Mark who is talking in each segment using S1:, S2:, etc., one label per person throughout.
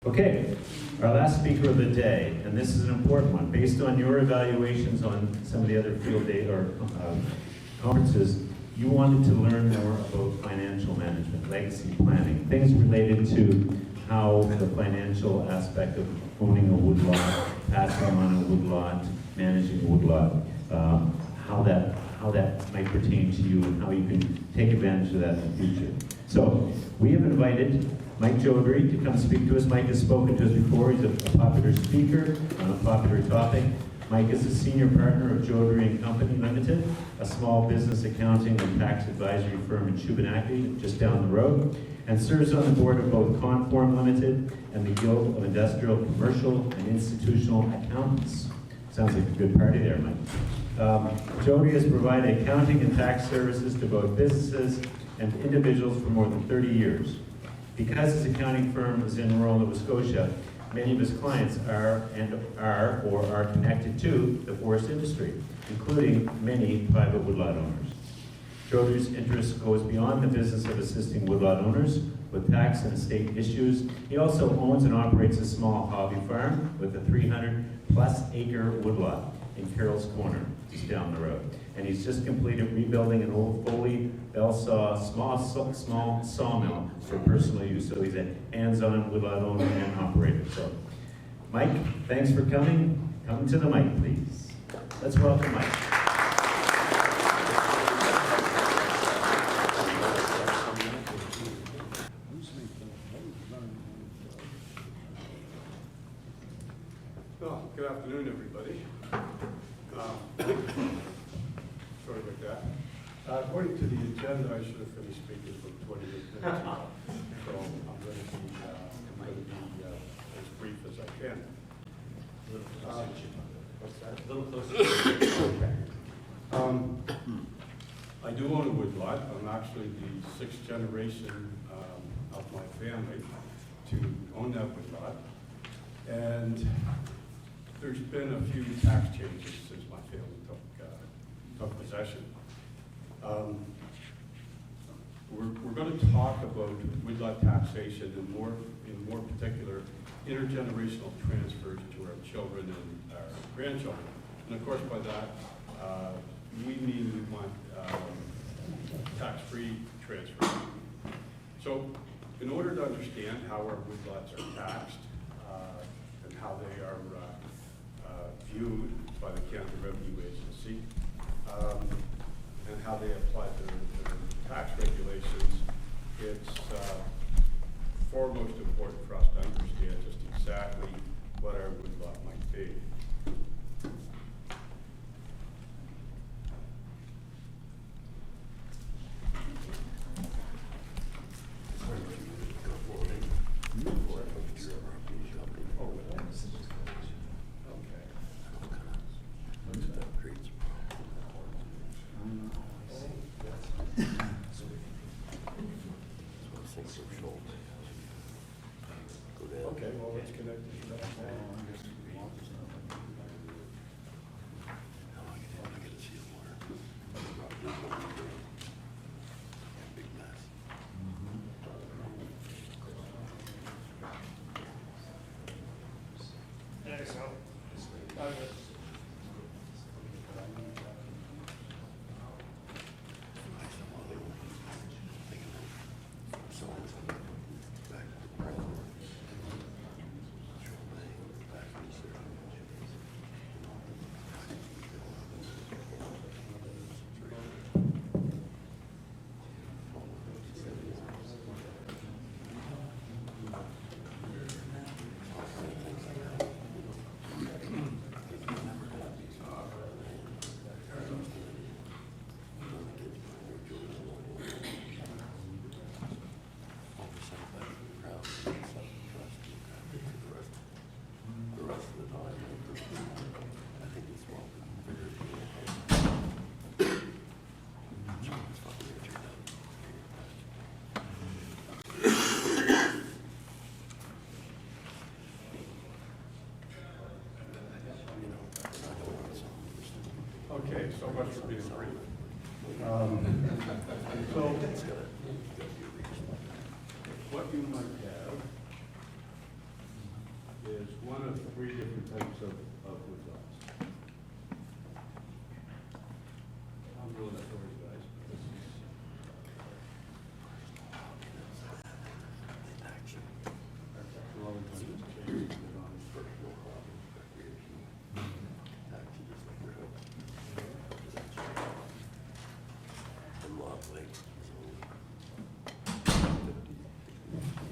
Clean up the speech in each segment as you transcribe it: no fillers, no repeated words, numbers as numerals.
S1: Okay, our last speaker of the day, and this is an important one. Based on your evaluations on some of the other field day or conferences, you wanted to learn more about financial management, legacy planning, things related to how the financial aspect of owning a woodlot, passing on a woodlot, managing a woodlot, how that might pertain to you and how you can take advantage of that in the future. So we have invited Mike Jodrey to come speak to us. Mike has spoken to us before. He's a popular speaker on a popular topic. Mike is a senior partner of Jodrey and Company Limited, a small business accounting and tax advisory firm in Shubenacadie, just down the road, and serves on the board of both Conform Limited and the Guild of Industrial, Commercial, and Institutional Accountants. Sounds like a good party there, Mike. Jodrey has provided accounting and tax services to both businesses and individuals for more than 30 years. Because his accounting firm is in rural Nova Scotia, many of his clients are connected to the forest industry, including many private woodlot owners. Jodrey's interest goes beyond the business of assisting woodlot owners with tax and estate issues. He also owns and operates a small hobby farm with a 300-plus acre woodlot in Carroll's Corner, just down the road. And he's just completed rebuilding an old Foley bell saw, small sawmill for personal use. So he's a hands-on woodlot owner and operator. So, Mike, thanks for coming. Come to the mic, please. Let's welcome Mike.
S2: Well, good afternoon, everybody. Sorry about that. According to the agenda, I should have finished speaking for 28 minutes ago. So I'm going to be as brief as I can. What's that?
S1: A little closer.
S2: Okay. I do own a woodlot. I'm actually the 6th generation of my family to own that woodlot. And there's been a few tax changes since my family took possession. We're going to talk about woodlot taxation and in more particular intergenerational transfers to our children and our grandchildren. And of course, by that we mean we want tax-free transfers. So, in order to understand how our woodlots are taxed and how they are viewed by the Canada Revenue Agency, and how they apply to the tax regulations, it's foremost important for us to understand just exactly what our woodlot might be. Okay, well, let's connect to that. Okay, so much for being brief. So, what you might have one of three different types of woodlots. I'm really sorry, guys, but this is. Our technology has changed it on personal property recreation.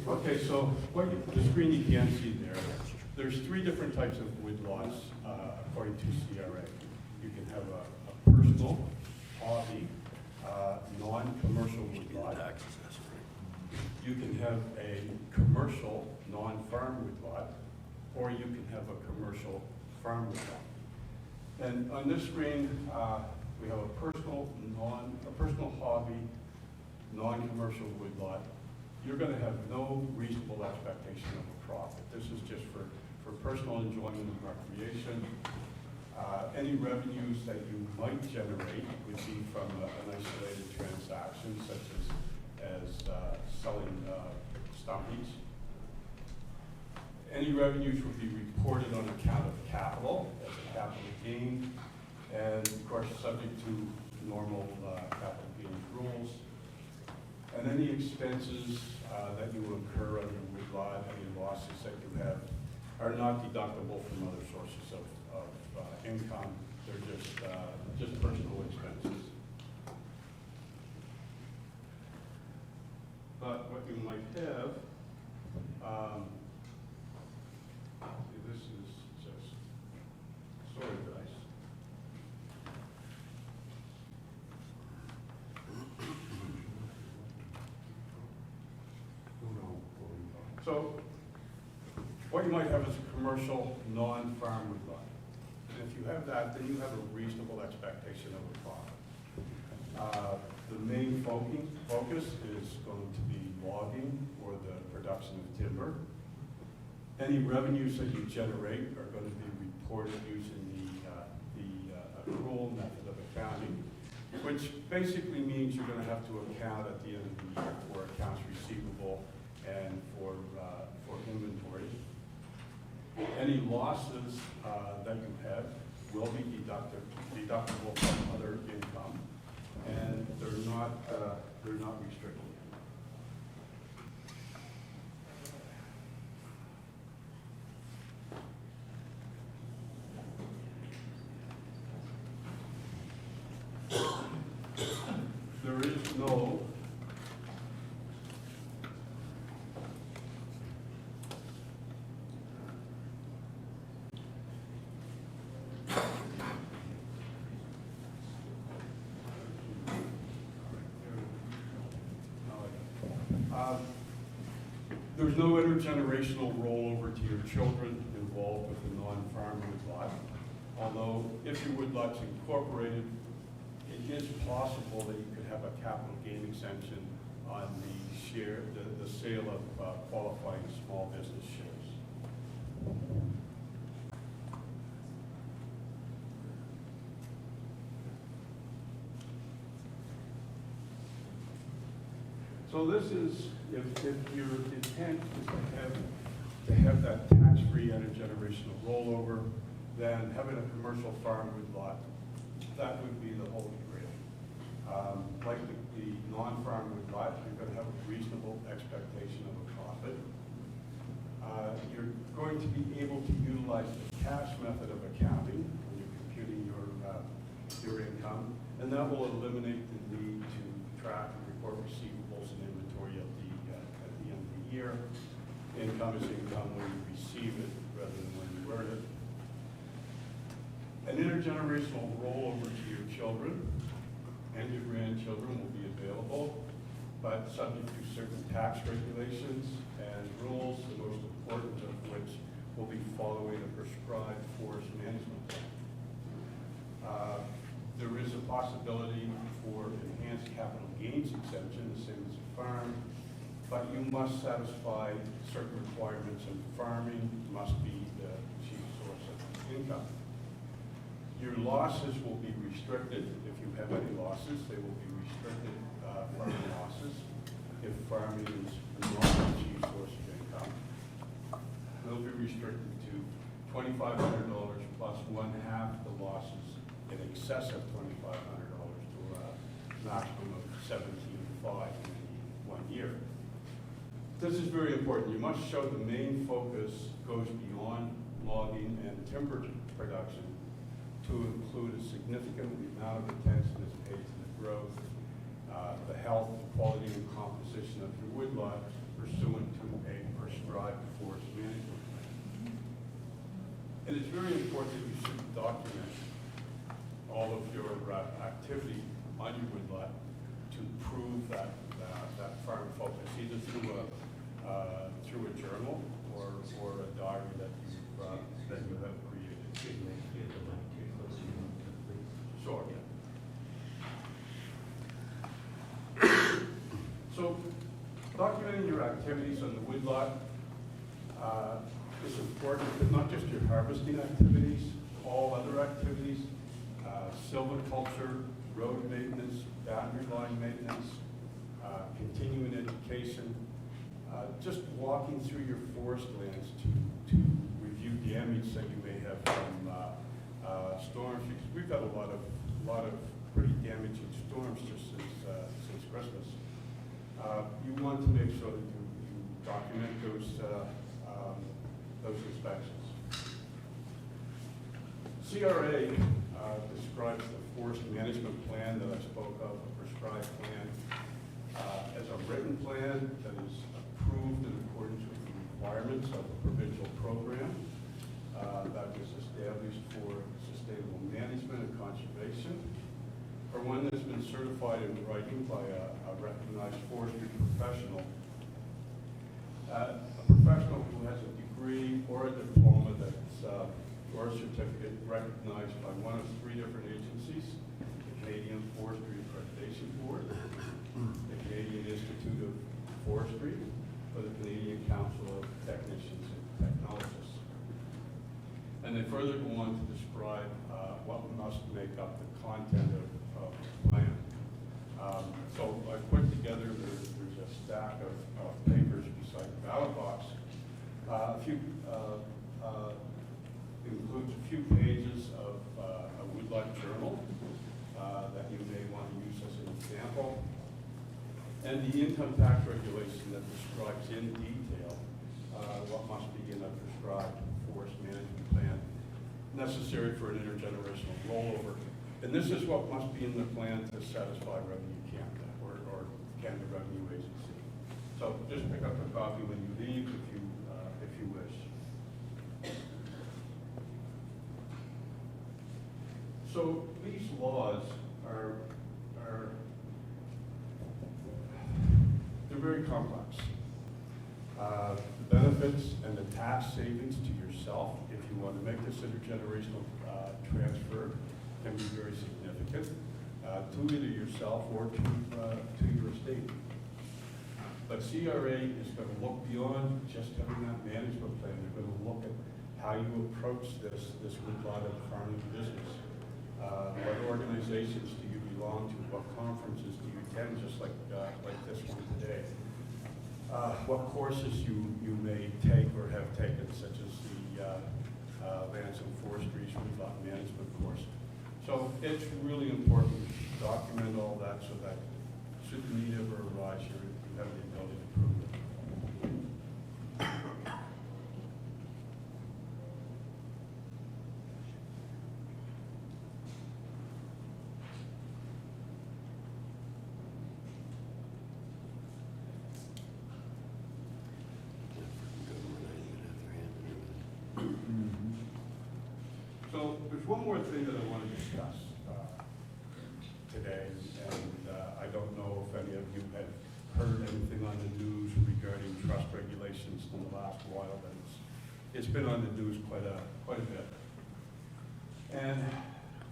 S2: Okay, so the screen you can see there's three different types of woodlots according to CRA. You can have a personal, hobby, non-commercial woodlot. You can have a commercial, non-farm woodlot, or you can have a commercial farm woodlot. And on this screen, we have a personal hobby, non-commercial woodlot. You're going to have no reasonable expectation of a profit. This is just for personal enjoyment and recreation. Any revenues that you might generate would be from an isolated transaction, such as selling stumpies. Any revenues would be reported on account of capital, as a capital gain, and of course subject to normal capital gains rules. And any expenses that you incur on your woodlot, any losses that you have, are not deductible from other sources of income. They're just personal expenses. But what you might have, this is just, sorry guys. So what you might have is a commercial non-farm woodlot. And if you have that, then you have a reasonable expectation of a profit. The main focus is going to be logging or the production of timber. Any revenues that you generate are going to be reported using the accrual method of accounting, which basically means you're going to have to account at the end of the year for accounts receivable and for inventory. Any losses that you have will be deductible from other income, and they're not restricted. There is no there's no intergenerational rollover to your children involved with the non-farm woodlot. Although if your woodlot's incorporated, it is possible that you could have a capital gain exemption on the sale of qualifying small business shares. So this is, if your intent is to have that tax-free intergenerational rollover, then having a commercial farm woodlot, that would be the holy grail. Like the non-farm woodlot, you're going to have a reasonable expectation of a profit. You're going to be able to utilize the cash method of accounting when you're computing your income, and that will eliminate the need to track and report receivables and inventory at the end of the year. Income is income when you receive it rather than when you earn it. An intergenerational rollover to your children and your grandchildren will be available, but subject to certain tax regulations and rules, the most important of which will be following a prescribed forest management plan. There is a possibility for enhanced capital gains exemption, the same as a farm, but you must satisfy certain requirements, and farming must be the chief source of income. Your losses will be restricted. If you have any losses, they will be restricted farming losses if farming is not the chief source of income. There will be restricted to $2,500 plus one-half the losses in excess of $2,500 to a maximum of $17,500 in 1 year. This is very important. You must show the main focus goes beyond logging and timber production to include a significant amount of attention is paid to the growth, the health, quality, and composition of your woodlot pursuant to a prescribed forest management plan. And it's very important that you should document all of your activity on your woodlot to prove that farm focus, either through a journal or a diary that you have created. Sure. So, documenting your activities on the woodlot is important, but not just your harvesting activities, all other activities, silviculture, road maintenance, boundary line maintenance, continuing education, just walking through your forest lands to review damage that you may have from storms, because we've got a lot of pretty damaging storms just since Christmas. You want to make sure that you document those inspections. CRA describes the forest management plan that I spoke of, a prescribed plan, as a written plan that is approved in accordance with the requirements of the provincial program that was established for sustainable management and conservation, or one that's been certified in writing by a recognized forestry professional, a professional who has a degree or a diploma that's or a certificate recognized by one of 3 different agencies: the Canadian Forestry Accreditation Board, the Canadian Institute of Forestry, or the Canadian Council of Technicians and Technologists. And they further go on to describe what must make up the content of the plan. So I put together, there's a stack of papers beside the ballot box. Includes a few pages of a woodlot journal that you may want to use as an example, and the income tax regulation that describes in detail what must be in a prescribed forest management plan necessary for an intergenerational rollover. And this is what must be in the plan to satisfy Revenue Canada or Canada Revenue Agency. So just pick up a copy when you leave if you wish. So these laws they're very complex. The benefits and the tax savings to yourself, if you want to make this intergenerational transfer, can be very significant to either yourself or to your estate. But CRA is going to look beyond just having that management plan. They're going to look at how you approach this woodlot of farming business. What organizations do you belong to? What conferences do you attend, just like this one today? What courses you may take or have taken, such as the Lands and Forestry's woodlot management course. So it's really important to document all that so that should the need ever arise, you have the ability to prove it. So there's one more thing that I want to discuss today, and I don't know if any of you have heard anything on the news regarding trust regulations in the last while, but it's been on the news quite a bit. And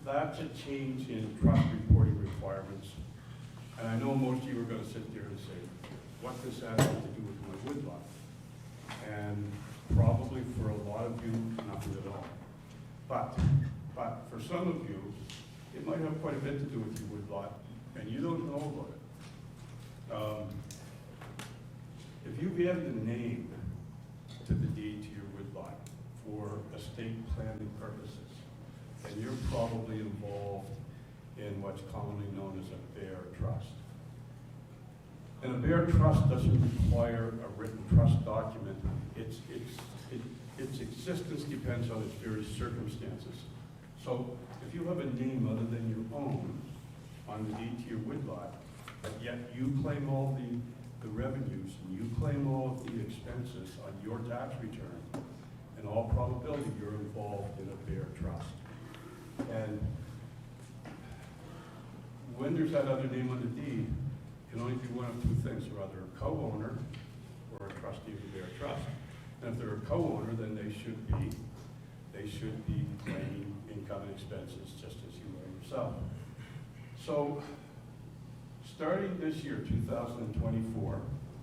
S2: that's a change in trust reporting requirements. And I know most of you are going to sit there and say, what does that have to do with my woodlot? And probably for a lot of you, nothing at all. But for some of you, it might have quite a bit to do with your woodlot, and you don't know about it. If you add the name to the deed to your woodlot, woodlot for estate planning purposes. And you're probably involved in what's commonly known as a bear trust. And a bear trust doesn't require a written trust document. Its existence depends on its various circumstances. So if you have a name other than your own on the deed to your woodlot, but yet you claim all the revenues and you claim all of the expenses on your tax return, in all probability you're involved in a bear trust. And when there's that other name on the deed, it can only be one of two things. You're either a co-owner or a trustee of the bear trust. And if they're a co-owner, then they should be claiming income and expenses just as you are yourself. So starting this year, 2024,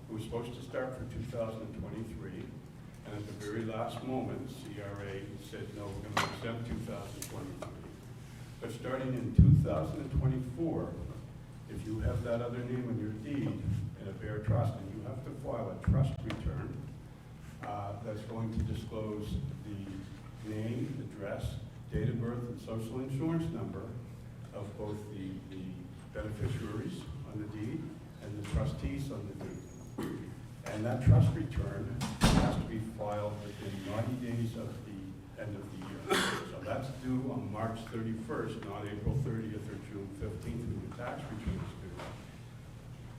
S2: it was supposed to start for 2023, and at the very last moment, CRA said, no, we're going to exempt 2023. But starting in 2024, if you have that other name on your deed in a bear trust, and you have to file a trust return that's going to disclose the name, address, date of birth, and social insurance number of both the beneficiaries on the deed and the trustees on the deed. And that trust return has to be filed within 90 days of the end of the year. So that's due on March 31st, not April 30th or June 15th when the tax return is due.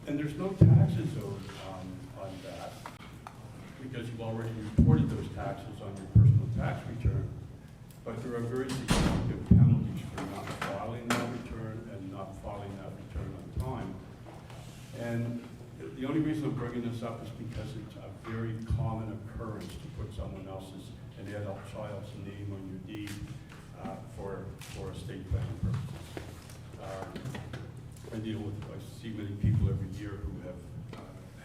S2: And there's no taxes owed on that because you've already reported those taxes on your personal tax return. But there are very significant penalties for not filing that return and not filing that return on time. And the only reason I'm bringing this up is because it's a very common occurrence to put someone else's, an adult child's name on your deed for estate planning purposes. I see many people every year who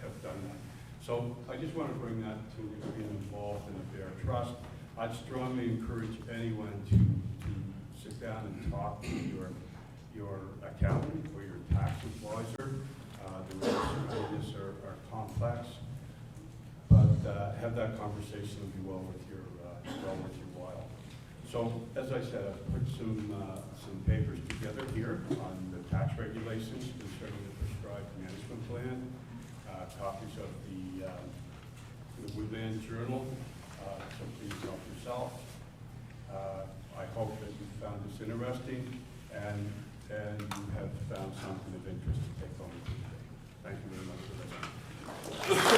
S2: have done that. So I just want to bring that to being involved in a bear trust. I'd strongly encourage anyone to sit down and talk to your accountant or your tax advisor. The rules of this are complex, but have that conversation will be well worth your while. So, as I said, I've put some papers together here on the tax regulations concerning the prescribed management plan, copies of the Woodland Journal, so please help yourself. I hope that you found this interesting and you have found something of interest to take home with you today. Thank you very much for listening.